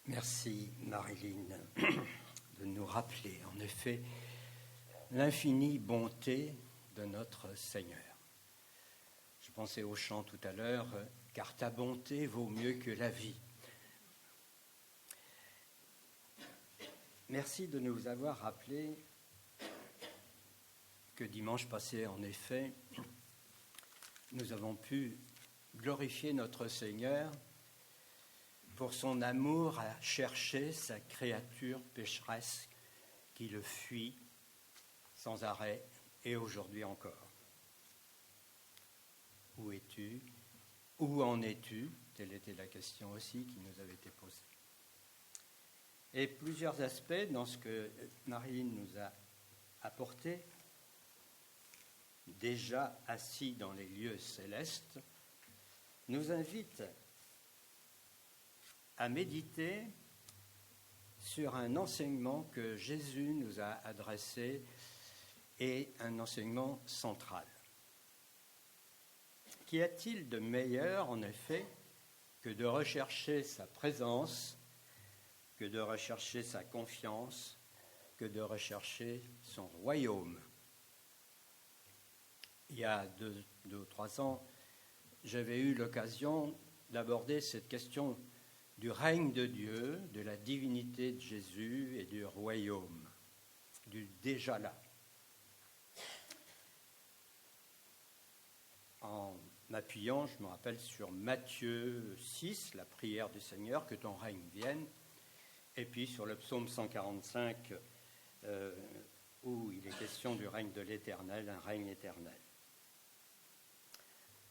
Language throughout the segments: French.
Merci Marilyn de nous rappeler en effet l'infinie bonté de notre Seigneur. Je pensais au chant tout à l'heure, car ta bonté vaut mieux que la vie. Merci de nous avoir rappelé que dimanche passé, en effet, nous avons pu glorifier notre Seigneur pour son amour à chercher sa créature pécheresse qui le fuit sans arrêt et aujourd'hui encore. Où es-tu? Où en es-tu? Telle était la question aussi qui nous avait été posée. Et plusieurs aspects dans ce que Marilyn nous a apporté, déjà assis dans les lieux célestes, nous invitent à méditer sur un enseignement que Jésus nous a adressé et un enseignement central. Qu'y a-t-il de meilleur, en effet, que de rechercher sa présence, que de rechercher sa confiance, que de rechercher son royaume? Il y a deux ou 3 ans, j'avais eu l'occasion d'aborder cette question du règne de Dieu, de la divinité de Jésus et du royaume, du déjà là. En m'appuyant, je me rappelle, sur Matthieu 6, la prière du Seigneur, que ton règne vienne, et puis sur le psaume 145, où il est question du règne de l'Éternel, un règne éternel.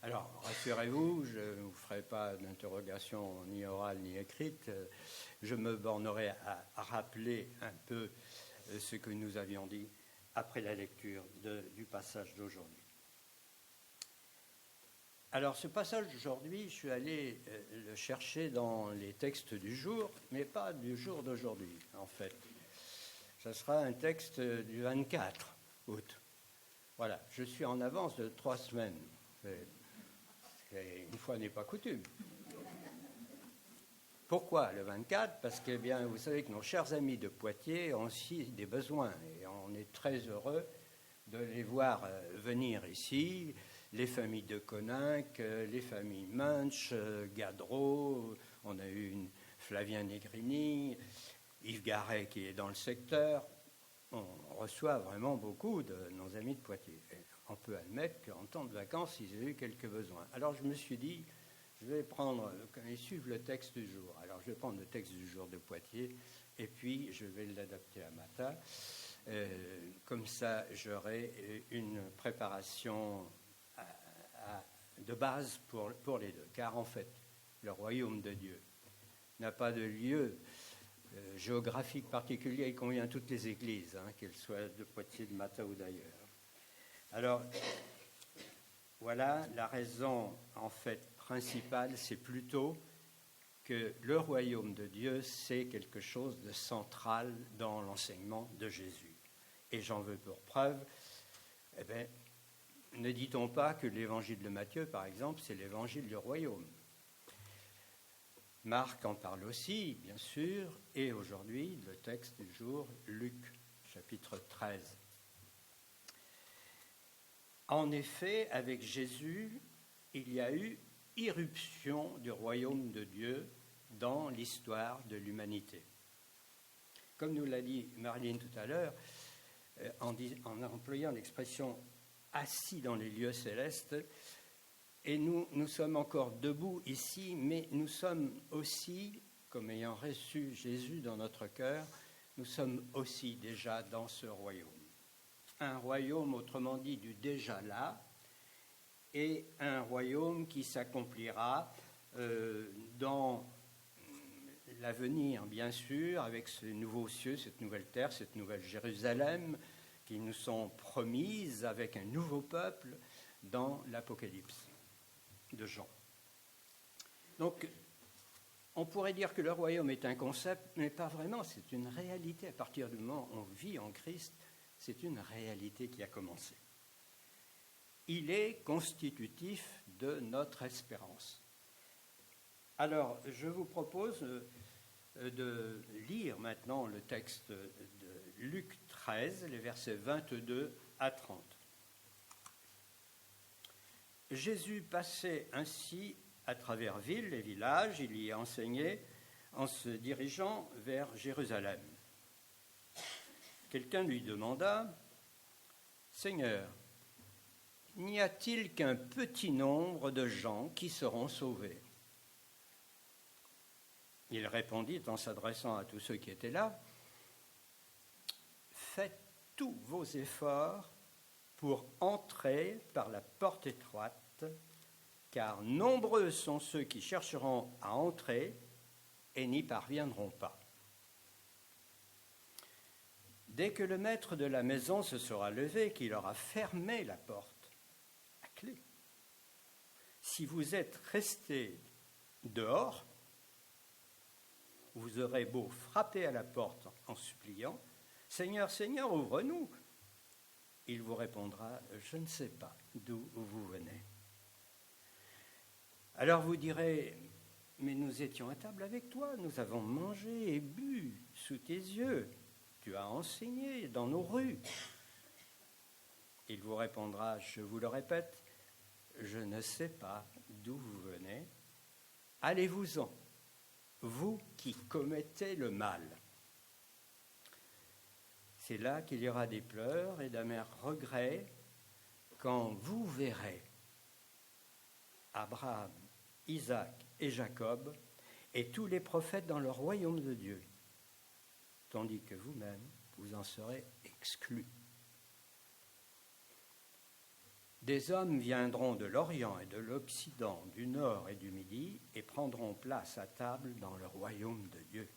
Alors, rassurez-vous, je ne vous ferai pas d'interrogation ni orale ni écrite, je me bornerai à rappeler un peu ce que nous avions dit après la lecture du passage d'aujourd'hui. Alors, ce passage d'aujourd'hui, je suis allé le chercher dans les textes du jour, mais pas du jour d'aujourd'hui, en fait. Ce sera un texte du 24 août. Voilà, je suis en avance de 3 semaines. Une fois n'est pas coutume. Pourquoi le 24 ? Parce que, bien, vous savez que nos chers amis de Poitiers ont aussi des besoins et on est très heureux de les voir venir ici. Les familles de Coninck, les familles Munch, Gadreau, on a eu une Flavien Negrini, Yves Garret qui est dans le secteur. On reçoit vraiment beaucoup de nos amis de Poitiers. Et on peut admettre qu'en temps de vacances, ils ont eu quelques besoins. Alors je me suis dit, je vais prendre, et suivre le texte du jour. Alors je vais prendre le texte du jour de Poitiers et puis je vais l'adapter à Mata. Comme ça, j'aurai une préparation de base pour les deux. Car en fait, le royaume de Dieu n'a pas de lieu géographique particulier. Il convient à toutes les églises, qu'elles soient de Poitiers, de Mata ou d'ailleurs. Alors, voilà, la raison en fait principale, c'est plutôt que le royaume de Dieu, c'est quelque chose de central dans l'enseignement de Jésus. Et j'en veux pour preuve, ne dit-on pas que l'évangile de Matthieu, par exemple, c'est l'évangile du royaume? Marc en parle aussi, bien sûr, et aujourd'hui, le texte du jour, Luc, chapitre 13. En effet, avec Jésus, il y a eu irruption du royaume de Dieu dans l'histoire de l'humanité. Comme nous l'a dit Marilyn tout à l'heure, en employant l'expression « assis dans les lieux célestes », et nous sommes encore debout ici, mais nous sommes aussi, comme ayant reçu Jésus dans notre cœur, nous sommes aussi déjà dans ce royaume. Un royaume, autrement dit, du déjà là, et un royaume qui s'accomplira dans l'avenir, bien sûr, avec ce nouveau cieux, cette nouvelle terre, cette nouvelle Jérusalem, qui nous sont promises avec un nouveau peuple dans l'Apocalypse de Jean. Donc, on pourrait dire que le royaume est un concept, mais pas vraiment, c'est une réalité. À partir du moment où on vit en Christ, c'est une réalité qui a commencé. Il est constitutif de notre espérance. Alors, je vous propose de lire maintenant le texte de Luc 13, les versets 22 à 30. Jésus passait ainsi à travers villes et villages, il y enseignait en se dirigeant vers Jérusalem. Quelqu'un lui demanda, « Seigneur, n'y a-t-il qu'un petit nombre de gens qui seront sauvés ?» Il répondit en s'adressant à tous ceux qui étaient là, « Faites tous vos efforts pour entrer par la porte étroite, car nombreux sont ceux qui chercheront à entrer et n'y parviendront pas. Dès que le maître de la maison se sera levé, qu'il aura fermé la porte à clé, si vous êtes restés dehors, vous aurez beau frapper à la porte en suppliant, « Seigneur, Seigneur, ouvre-nous !» Il vous répondra, « Je ne sais pas d'où vous venez. » Alors vous direz, « Mais nous étions à table avec toi, nous avons mangé et bu sous tes yeux, tu as enseigné dans nos rues. » Il vous répondra, « Je vous le répète, je ne sais pas d'où vous venez. Allez-vous-en, vous qui commettez le mal. » C'est là qu'il y aura des pleurs et d'amers regrets quand vous verrez Abraham, Isaac et Jacob et tous les prophètes dans le royaume de Dieu, tandis que vous-même, vous en serez exclus. Des hommes viendront de l'Orient et de l'Occident, du Nord et du Midi, et prendront place à table dans le royaume de Dieu.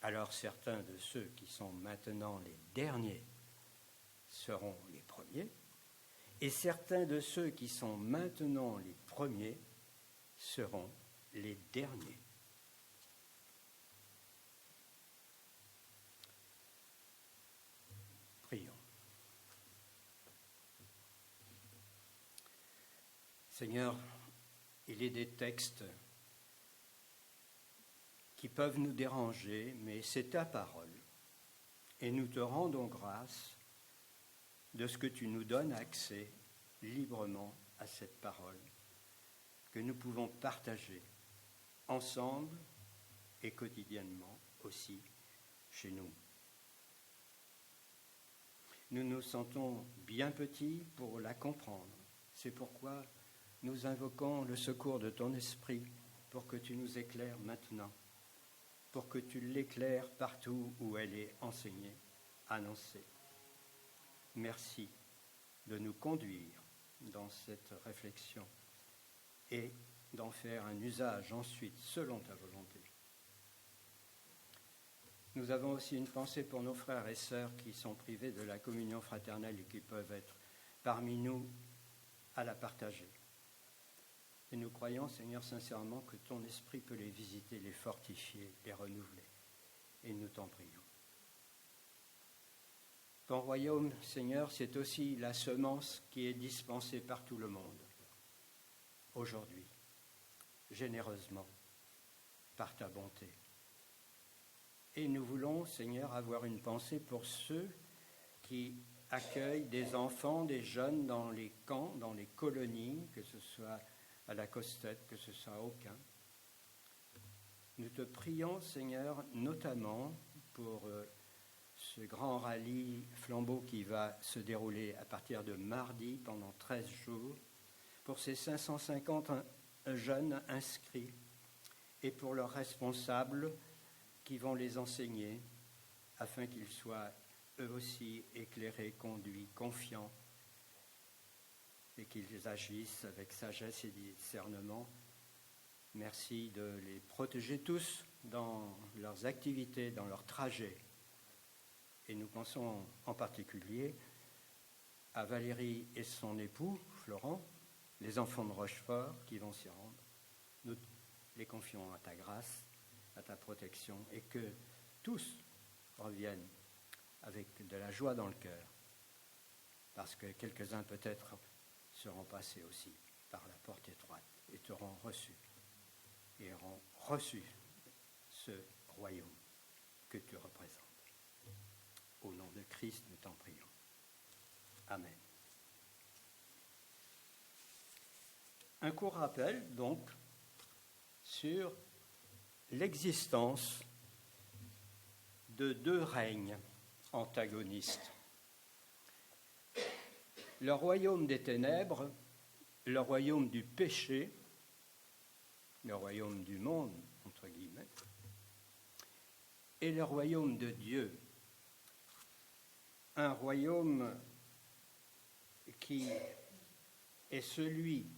Alors certains de ceux qui sont maintenant les derniers seront les premiers, et certains de ceux qui sont maintenant les premiers seront les derniers. Prions. Seigneur, il est des textes qui peuvent nous déranger, mais c'est ta parole. Et nous te rendons grâce de ce que tu nous donnes accès librement à cette parole, que nous pouvons partager ensemble et quotidiennement aussi chez nous. Nous nous sentons bien petits pour la comprendre. C'est pourquoi nous invoquons le secours de ton esprit pour que tu nous éclaires maintenant, pour que tu l'éclaires partout où elle est enseignée, annoncée. Merci de nous conduire dans cette réflexion et d'en faire un usage ensuite selon ta volonté. Nous avons aussi une pensée pour nos frères et sœurs qui sont privés de la communion fraternelle et qui peuvent être parmi nous à la partager. Et nous croyons, Seigneur, sincèrement que ton esprit peut les visiter, les fortifier, les renouveler. Et nous t'en prions. Ton royaume, Seigneur, c'est aussi la semence qui est dispensée par tout le monde. Aujourd'hui, généreusement, par ta bonté. Et nous voulons, Seigneur, avoir une pensée pour ceux qui accueillent des enfants, des jeunes dans les camps, dans les colonies, que ce soit à la Costette, que ce soit à Aucun. Nous te prions, Seigneur, notamment pour ce grand rallye flambeau qui va se dérouler à partir de mardi pendant 13 jours, pour ces 550 jeunes inscrits et pour leurs responsables qui vont les enseigner afin qu'ils soient eux aussi éclairés, conduits, confiants et qu'ils agissent avec sagesse et discernement. Merci de les protéger tous dans leurs activités, dans leurs trajets. Et nous pensons en particulier à Valérie et son époux, Florent, les enfants de Rochefort qui vont s'y rendre. Nous les confions à ta grâce, à ta protection, et que tous reviennent avec de la joie dans le cœur, parce que quelques-uns peut-être seront passés aussi par la porte étroite et t'auront reçu et auront reçu ce royaume que tu représentes. Au nom de Christ, nous t'en prions. Amen. Un court rappel, donc, sur l'existence de deux règnes antagonistes. Le royaume des ténèbres, le royaume du péché, le royaume du monde, entre guillemets, et le royaume de Dieu, un royaume qui est celui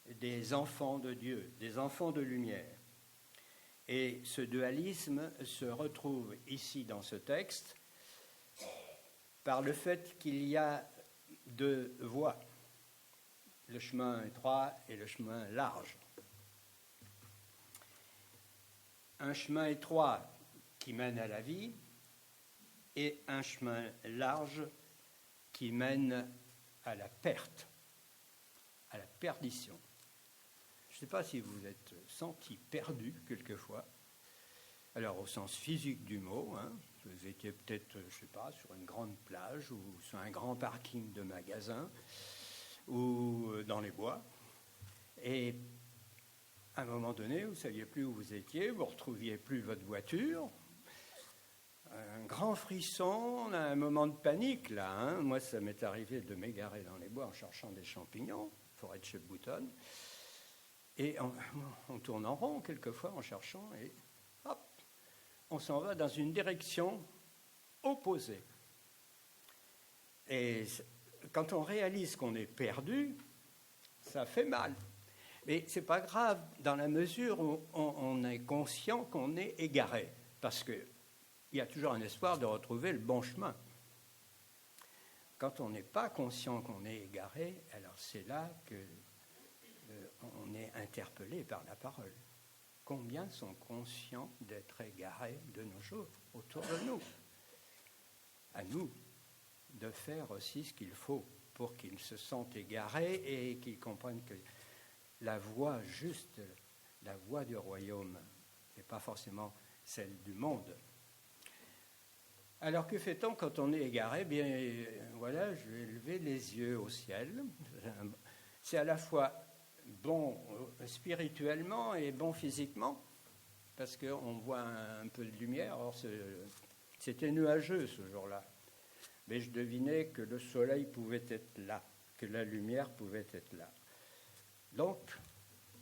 des enfants de Dieu, des enfants de lumière. Et ce dualisme se retrouve ici dans ce texte par le fait qu'il y a deux voies, le chemin étroit et le chemin large. Un chemin étroit qui mène à la vie et un chemin large qui mène à la perte, à la perdition. Je ne sais pas si vous vous êtes senti perdu quelquefois, alors au sens physique du mot, vous étiez peut-être, je ne sais pas, sur une grande plage ou sur un grand parking de magasin ou dans les bois, et à un moment donné, vous ne saviez plus où vous étiez, vous ne retrouviez plus votre voiture. Un grand frisson, un moment de panique, là. Moi, ça m'est arrivé de m'égarer dans les bois en cherchant des champignons, forêt de Chef-Boutonne. Et on tourne en rond, quelquefois, en cherchant, et hop, on s'en va dans une direction opposée. Et quand on réalise qu'on est perdu, ça fait mal. Mais ce n'est pas grave dans la mesure où on est conscient qu'on est égaré, parce qu'il y a toujours un espoir de retrouver le bon chemin. Quand on n'est pas conscient qu'on est égaré, alors c'est là qu'on est interpellé par la parole. Combien sont conscients d'être égarés de nos jours autour de nous? À nous de faire aussi ce qu'il faut pour qu'ils se sentent égarés et qu'ils comprennent que la voie juste, la voie du royaume, n'est pas forcément celle du monde. Alors que fait-on quand on est égaré? Bien, voilà, je vais lever les yeux au ciel. C'est à la fois bon spirituellement et bon physiquement, parce qu'on voit un peu de lumière. Or, c'était nuageux ce jour-là. Mais je devinais que le soleil pouvait être là, que la lumière pouvait être là. Donc,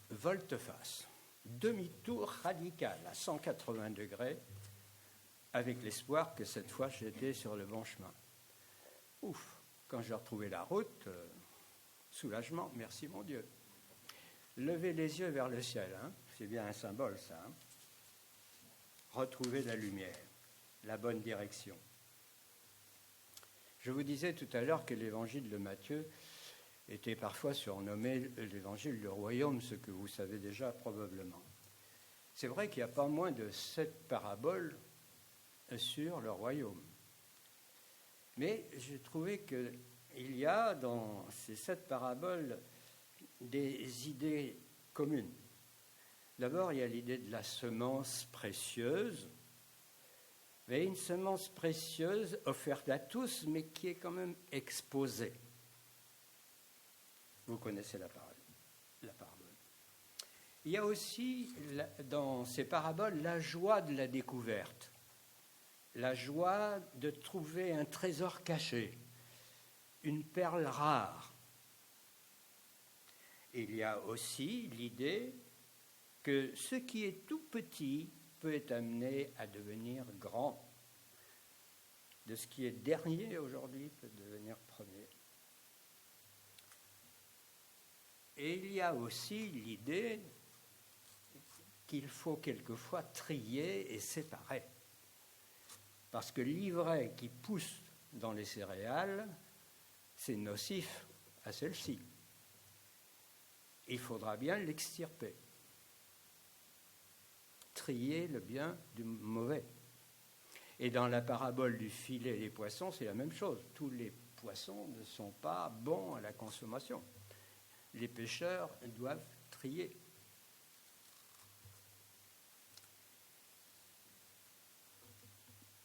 volte-face, demi-tour radical à 180 degrés, avec l'espoir que cette fois j'étais sur le bon chemin. Ouf, quand j'ai retrouvé la route, soulagement, merci mon Dieu. Levez les yeux vers le ciel, c'est bien un symbole ça. Retrouver la lumière, la bonne direction. Je vous disais tout à l'heure que l'évangile de Matthieu était parfois surnommé l'évangile du royaume, ce que vous savez déjà probablement. C'est vrai qu'il n'y a pas moins de 7 paraboles sur le royaume. Mais j'ai trouvé qu'il y a dans ces 7 paraboles des idées communes. D'abord, il y a l'idée de la semence précieuse, mais une semence précieuse offerte à tous, mais qui est quand même exposée. Vous connaissez la parabole. Il y a aussi dans ces paraboles la joie de la découverte, la joie de trouver un trésor caché, une perle rare. Il y a aussi l'idée que ce qui est tout petit peut être amené à devenir grand. De ce qui est dernier aujourd'hui peut devenir premier. Et il y a aussi l'idée qu'il faut quelquefois trier et séparer. Parce que l'ivraie qui pousse dans les céréales, c'est nocif à celle-ci. Il faudra bien l'extirper. Trier le bien du mauvais. Et dans la parabole du filet et des poissons, c'est la même chose. Tous les poissons ne sont pas bons à la consommation. Les pêcheurs doivent trier.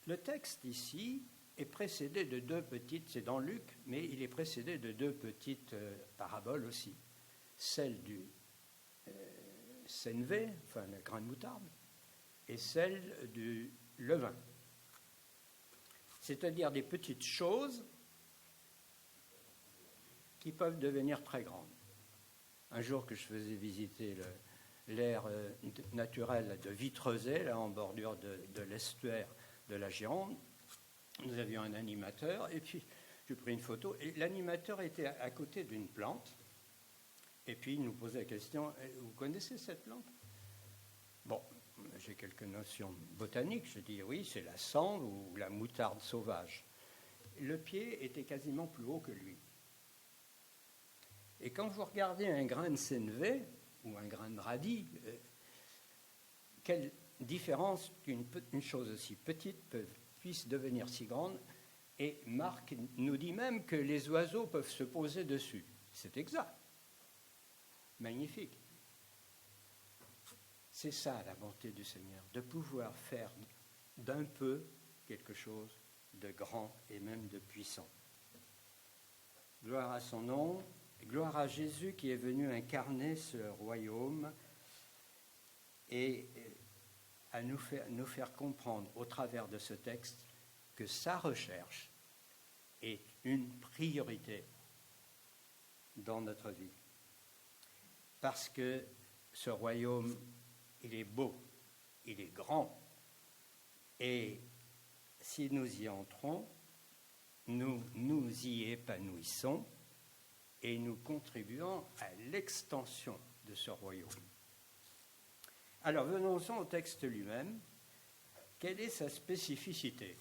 Le texte ici est précédé de deux petites, c'est dans Luc, mais il est précédé de deux petites paraboles aussi. Celle du sénévé, enfin le grain de moutarde, et celle du levain. C'est-à-dire des petites choses qui peuvent devenir très grandes. Un jour que je faisais visiter l'aire naturelle de Vitrezay, là en bordure de l'estuaire de la Gironde, nous avions un animateur, et puis j'ai pris une photo, et l'animateur était à côté d'une plante, et puis il nous posait la question, vous connaissez cette plante? Bon, j'ai quelques notions botaniques, je dis oui, c'est la sande ou la moutarde sauvage. Le pied était quasiment plus haut que lui. Et quand vous regardez un grain de sénévé ou un grain de radis, quelle différence qu'une chose aussi petite puisse devenir si grande. Et Marc nous dit même que les oiseaux peuvent se poser dessus. C'est exact. Magnifique. C'est ça la bonté du Seigneur, de pouvoir faire d'un peu quelque chose de grand et même de puissant. Gloire à son nom, gloire à Jésus qui est venu incarner ce royaume et à nous faire comprendre au travers de ce texte que sa recherche est une priorité dans notre vie. Parce que ce royaume, il est beau, il est grand, et si nous y entrons, nous nous y épanouissons et nous contribuons à l'extension de ce royaume. Alors venons-en au texte lui-même. Quelle est sa spécificité?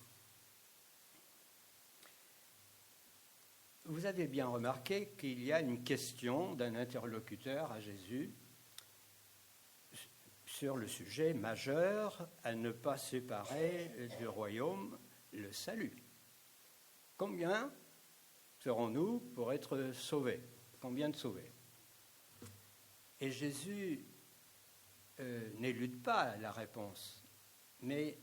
Vous avez bien remarqué qu'il y a une question d'un interlocuteur à Jésus sur le sujet majeur à ne pas séparer du royaume le salut. Combien serons-nous pour être sauvés? Combien de sauvés? Et Jésus n'élude pas la réponse, mais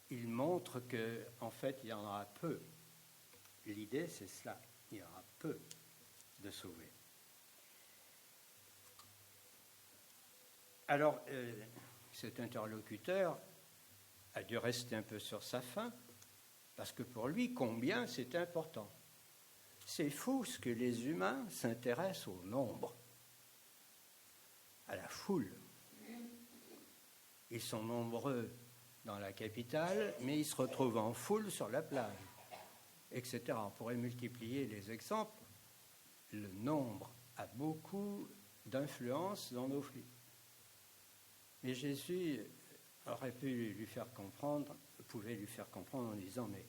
il montre qu'en fait, il y en aura peu. L'idée, c'est cela, il y aura peu de sauvés. Alors, cet interlocuteur a dû rester un peu sur sa faim, parce que pour lui, combien, c'est important. C'est fou ce que les humains s'intéressent au nombre, à la foule. Ils sont nombreux dans la capitale, mais ils se retrouvent en foule sur la plage, etc. On pourrait multiplier les exemples. Le nombre a beaucoup d'influence dans nos vies. Mais Jésus pouvait lui faire comprendre en disant, mais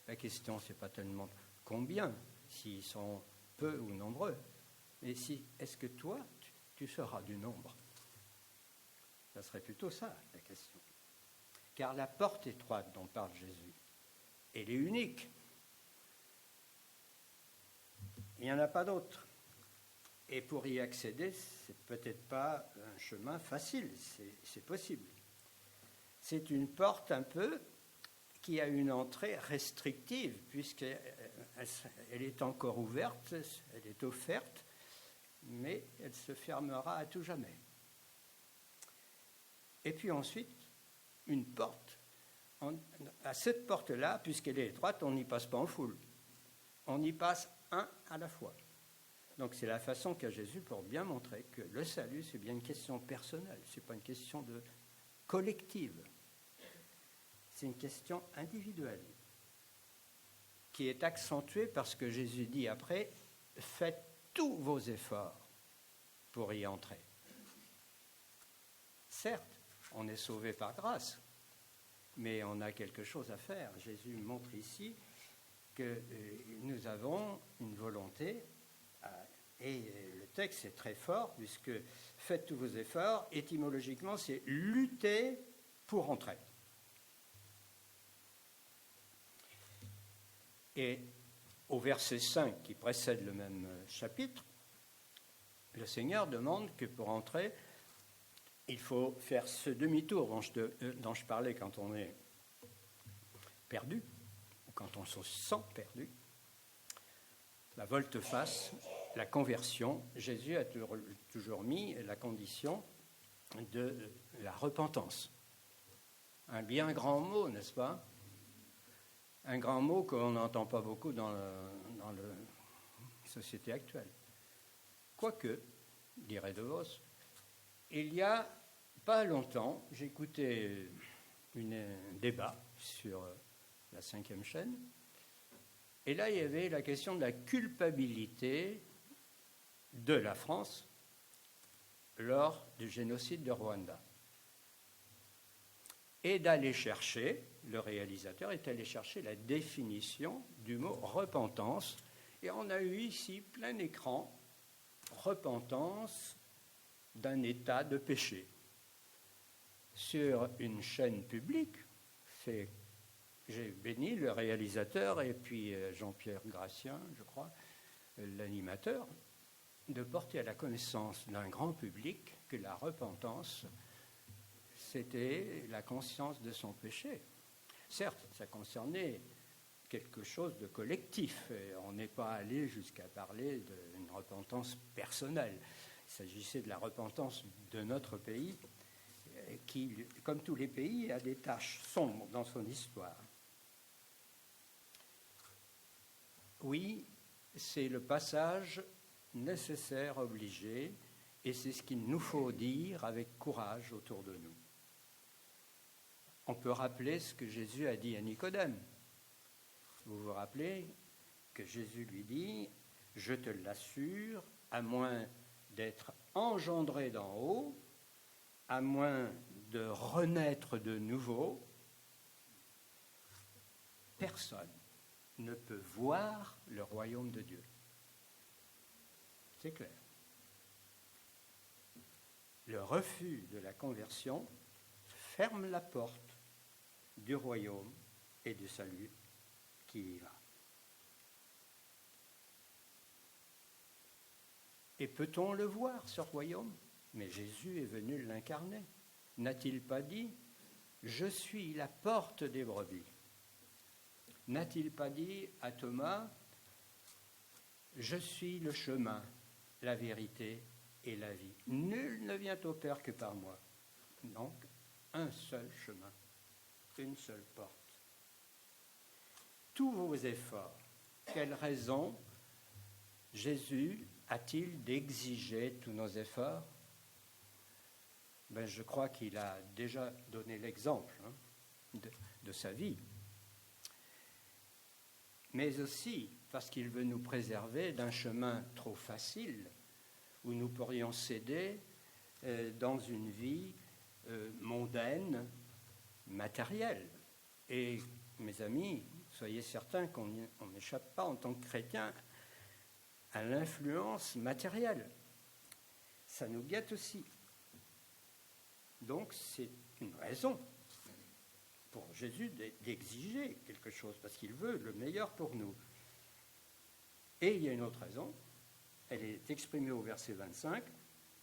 la question, c'est pas tellement combien, s'ils sont peu ou nombreux, mais est-ce que toi, tu seras du nombre? Ça serait plutôt ça, la question. Car la porte étroite dont parle Jésus, elle est unique. Il n'y en a pas d'autre. Et pour y accéder, c'est peut-être pas un chemin facile, c'est possible. C'est une porte un peu qui a une entrée restrictive, puisqu'elle est encore ouverte, elle est offerte, mais elle se fermera à tout jamais. Et puis ensuite, une porte. À cette porte-là, puisqu'elle est étroite, on n'y passe pas en foule. On y passe un à la fois. Donc c'est la façon qu'a Jésus pour bien montrer que le salut, c'est bien une question personnelle, ce n'est pas une question collective. C'est une question individuelle qui est accentuée parce que Jésus dit après, faites tous vos efforts pour y entrer. Certes, on est sauvé par grâce, mais on a quelque chose à faire. Jésus montre ici que nous avons une volonté, et le texte est très fort, puisque faites tous vos efforts, étymologiquement, c'est lutter pour entrer. Et au verset 5, qui précède le même chapitre, le Seigneur demande que pour entrer, il faut faire ce demi-tour dont je parlais quand on est perdu, ou quand on se sent perdu, la volte-face, la conversion, Jésus a toujours mis la condition de la repentance. Un bien grand mot, n'est-ce pas? Un grand mot qu'on n'entend pas beaucoup dans la société actuelle. Quoique, dirait De Vos, il y a pas longtemps, j'écoutais un débat sur la 5e chaîne, et là, il y avait la question de la culpabilité de la France lors du génocide de Rwanda. Et d'aller chercher, le réalisateur est allé chercher la définition du mot repentance. Et on a eu ici plein écran, repentance d'un état de péché. Sur une chaîne publique, j'ai béni le réalisateur et puis Jean-Pierre Gratien, je crois, l'animateur, de porter à la connaissance d'un grand public que la repentance, c'était la conscience de son péché. Certes, ça concernait quelque chose de collectif. Et on n'est pas allé jusqu'à parler d'une repentance personnelle. Il s'agissait de la repentance de notre pays, qui, comme tous les pays, a des taches sombres dans son histoire. Oui, c'est le passage nécessaire, obligé, et c'est ce qu'il nous faut dire avec courage autour de nous. On peut rappeler ce que Jésus a dit à Nicodème. Vous vous rappelez que Jésus lui dit « Je te l'assure, à moins d'être engendré d'en haut, à moins de renaître de nouveau, personne ne peut voir le royaume de Dieu. » C'est clair. Le refus de la conversion ferme la porte du royaume et du salut qui y va. Et peut-on le voir, ce royaume? Mais Jésus est venu l'incarner. N'a-t-il pas dit « Je suis la porte des brebis » ? N'a-t-il pas dit à Thomas « Je suis le chemin, la vérité et la vie. Nul ne vient au Père que par moi. » Donc, un seul chemin, une seule porte. Tous vos efforts, quelle raison Jésus a-t-il d'exiger tous nos efforts? Je crois qu'il a déjà donné l'exemple de sa vie. Mais aussi parce qu'il veut nous préserver d'un chemin trop facile où nous pourrions céder dans une vie mondaine, matérielle. Et mes amis, soyez certains qu'on n'échappe pas en tant que chrétien à l'influence matérielle. Ça nous guette aussi. Donc c'est une raison pour Jésus d'exiger quelque chose, parce qu'il veut le meilleur pour nous. Et il y a une autre raison, elle est exprimée au verset 25,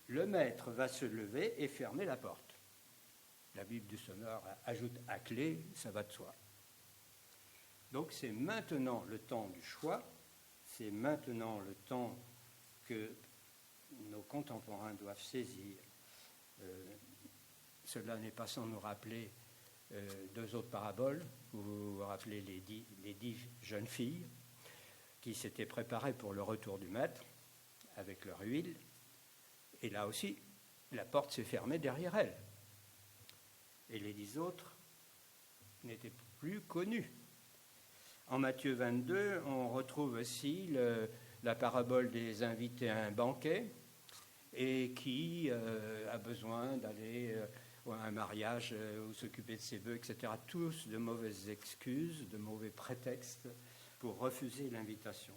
le maître va se lever et fermer la porte. La Bible du Sommeur ajoute à clé, ça va de soi. Donc c'est maintenant le temps du choix, c'est maintenant le temps que nos contemporains doivent saisir. Cela n'est pas sans nous rappeler deux autres paraboles. Vous vous rappelez les dix jeunes filles qui s'étaient préparées pour le retour du maître avec leur huile. Et là aussi, la porte s'est fermée derrière elles. Et les 10 autres n'étaient plus connus. En Matthieu 22, on retrouve aussi la parabole des invités à un banquet et qui a besoin d'aller à un mariage ou s'occuper de ses bœufs, etc. Tous de mauvaises excuses, de mauvais prétextes pour refuser l'invitation.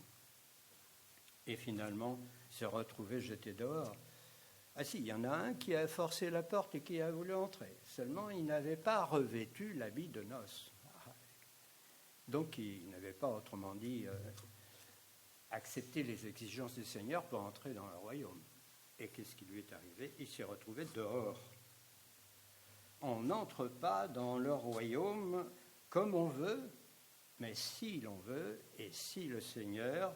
Et finalement, se retrouver jeté dehors. Ah si, il y en a un qui a forcé la porte et qui a voulu entrer. Seulement, il n'avait pas revêtu l'habit de noces. Donc, il n'avait pas, autrement dit, accepté les exigences du Seigneur pour entrer dans le royaume. Et qu'est-ce qui lui est arrivé? Il s'est retrouvé dehors. On n'entre pas dans le royaume comme on veut, Mais si l'on veut, et si le Seigneur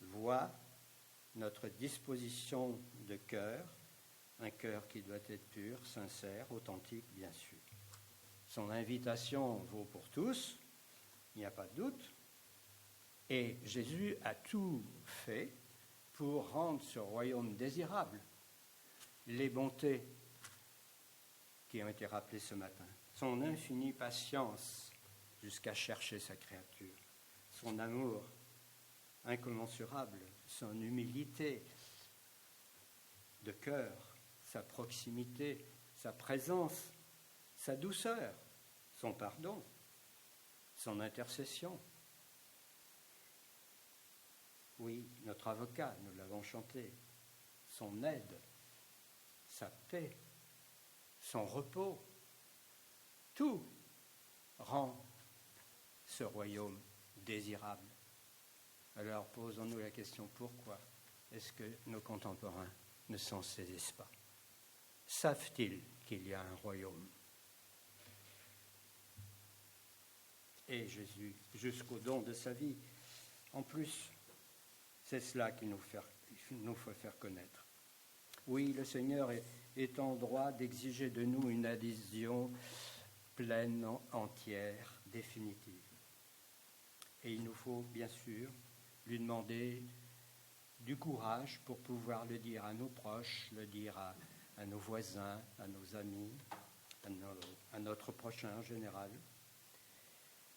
voit notre disposition de cœur, un cœur qui doit être pur, sincère, authentique, bien sûr. Son invitation vaut pour tous, il n'y a pas de doute. Et Jésus a tout fait pour rendre ce royaume désirable. Les bontés qui ont été rappelées ce matin, son infinie patience jusqu'à chercher sa créature, son amour incommensurable, son humilité de cœur, sa proximité, sa présence, sa douceur, son pardon, son intercession. Oui, notre avocat, nous l'avons chanté, son aide, sa paix, son repos, tout rend ce royaume désirable. Alors posons-nous la question, pourquoi est-ce que nos contemporains ne s'en saisissent pas? Savent-ils qu'il y a un royaume? Et Jésus, jusqu'au don de sa vie, en plus, c'est cela qu'il nous faut faire connaître. Oui, le Seigneur est en droit d'exiger de nous une adhésion pleine, entière, définitive. Et il nous faut, bien sûr, lui demander du courage pour pouvoir le dire à nos proches, le dire à nos voisins, à nos amis, à notre prochain en général.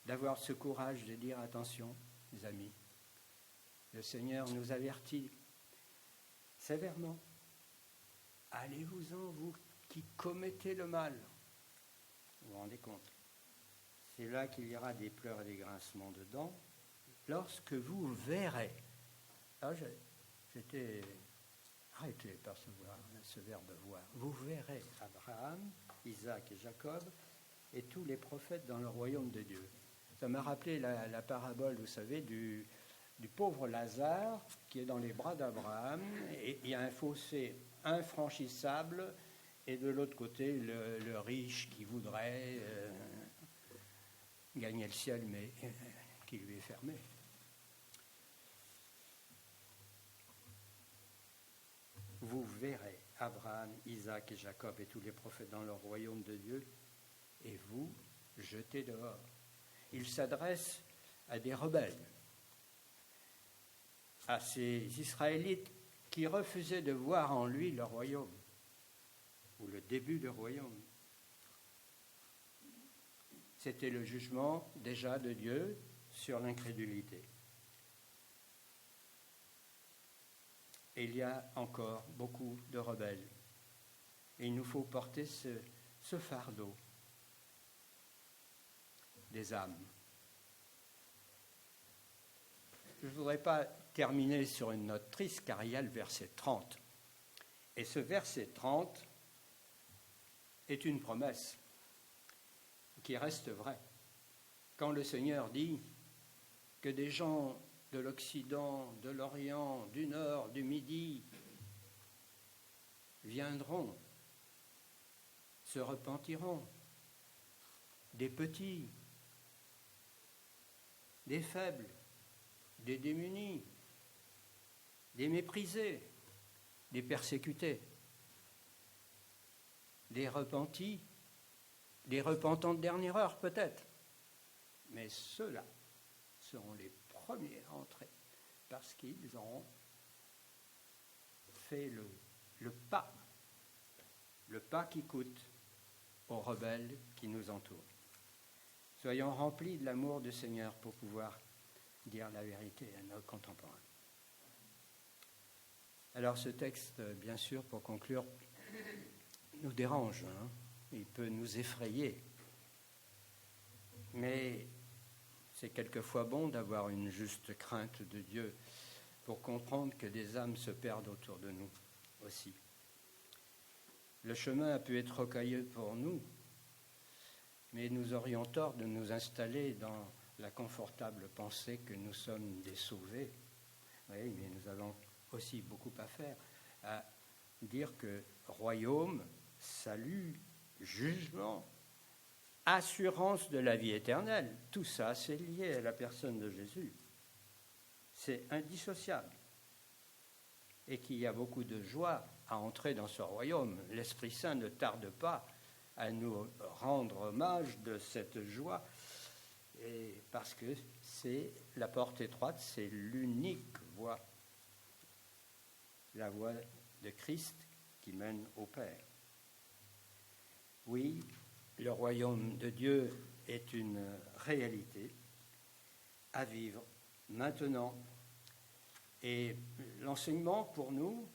D'avoir ce courage de dire attention, les amis, le Seigneur nous avertit sévèrement. Allez-vous-en, vous qui commettez le mal. Vous vous rendez compte? C'est là qu'il y aura des pleurs et des grincements de dents, lorsque vous verrez. Ah, j'étais arrêté par ce verbe voir. Vous verrez Abraham, Isaac et Jacob et tous les prophètes dans le royaume de Dieu. Ça m'a rappelé la parabole, vous savez, du pauvre Lazare qui est dans les bras d'Abraham, et il y a un fossé infranchissable, et de l'autre côté, le riche qui voudrait gagner le ciel, mais qui lui est fermé. Vous verrez Abraham, Isaac et Jacob et tous les prophètes dans le royaume de Dieu, et vous jetez dehors. Il s'adresse à des rebelles, à ces Israélites qui refusaient de voir en lui le royaume, ou le début du royaume. C'était le jugement déjà de Dieu sur l'incrédulité. Et il y a encore beaucoup de rebelles. Et il nous faut porter ce fardeau des âmes. Je ne voudrais pas terminer sur une note triste, car il y a le verset 30. Et ce verset 30 est une promesse qui reste vraie. Quand le Seigneur dit que des gens de l'Occident, de l'Orient, du Nord, du Midi viendront, se repentiront, des petits, des faibles, des démunis, des méprisés, des persécutés, des repentis, des repentants de dernière heure peut-être. Mais ceux-là seront les premiers à entrer parce qu'ils auront fait le pas qui coûte aux rebelles qui nous entourent. Soyons remplis de l'amour du Seigneur pour pouvoir dire la vérité à nos contemporains. Alors ce texte, bien sûr, pour conclure, nous dérange, il peut nous effrayer, mais c'est quelquefois bon d'avoir une juste crainte de Dieu pour comprendre que des âmes se perdent autour de nous aussi. Le chemin a pu être rocailleux pour nous, mais nous aurions tort de nous installer dans la confortable pensée que nous sommes des sauvés. Oui, mais nous avons aussi beaucoup à faire, à dire que royaume, salut, jugement assurance de la vie éternelle. Tout ça, c'est lié à la personne de Jésus. C'est indissociable. Et qu'il y a beaucoup de joie à entrer dans ce royaume. L'Esprit Saint ne tarde pas à nous rendre hommage de cette joie, et parce que c'est la porte étroite, c'est l'unique voie, la voie de Christ qui mène au Père. Oui, le royaume de Dieu est une réalité à vivre maintenant. Et l'enseignement pour nous,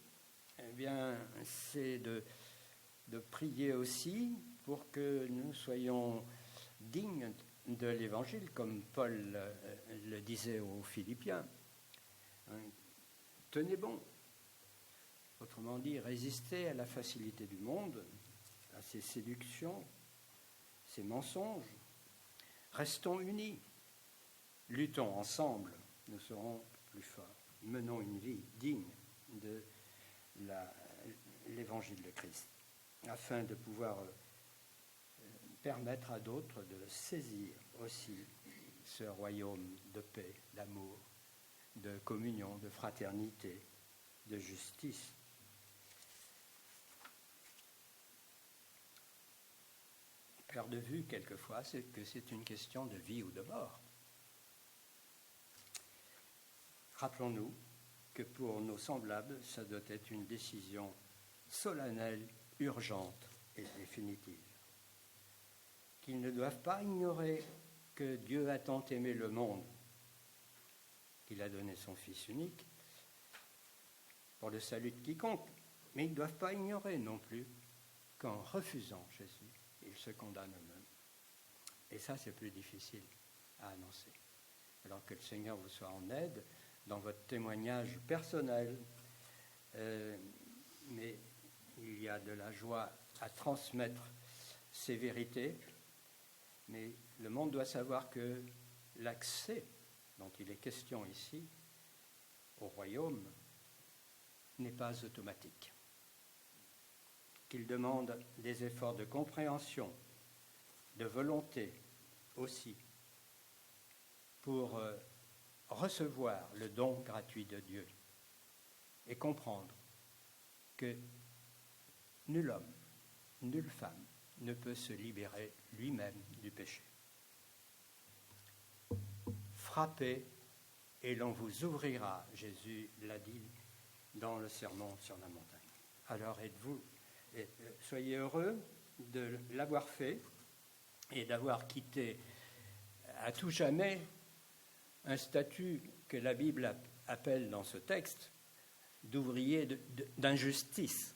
eh bien, c'est de prier aussi pour que nous soyons dignes de l'Évangile, comme Paul le disait aux Philippiens. Tenez bon. Autrement dit, résistez à la facilité du monde, à ses séductions, ses mensonges. Restons unis. Luttons ensemble, nous serons plus forts. Menons une vie digne de l'Évangile de Christ, afin de pouvoir permettre à d'autres de saisir aussi ce royaume de paix, d'amour, de communion, de fraternité, de justice. Perdre de vue, quelquefois, c'est que c'est une question de vie ou de mort. Rappelons-nous que pour nos semblables, ça doit être une décision solennelle, urgente et définitive. Qu'ils ne doivent pas ignorer que Dieu a tant aimé le monde qu'il a donné son Fils unique pour le salut de quiconque. Mais ils ne doivent pas ignorer non plus qu'en refusant Jésus, ils se condamnent eux-mêmes. Et ça, c'est plus difficile à annoncer. Alors que le Seigneur vous soit en aide dans votre témoignage personnel, mais il y a de la joie à transmettre ces vérités, mais le monde doit savoir que l'accès dont il est question ici au royaume n'est pas automatique, qu'il demande des efforts de compréhension, de volonté aussi, pour recevoir le don gratuit de Dieu et comprendre que nul homme, nulle femme ne peut se libérer lui-même du péché. Frappez et l'on vous ouvrira, Jésus l'a dit dans le sermon sur la montagne. Alors soyez heureux de l'avoir fait et d'avoir quitté à tout jamais un statut que la Bible appelle dans ce texte d'ouvriers d'injustice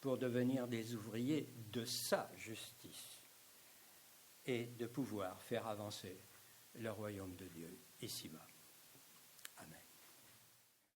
pour devenir des ouvriers de sa justice et de pouvoir faire avancer le royaume de Dieu ici-bas.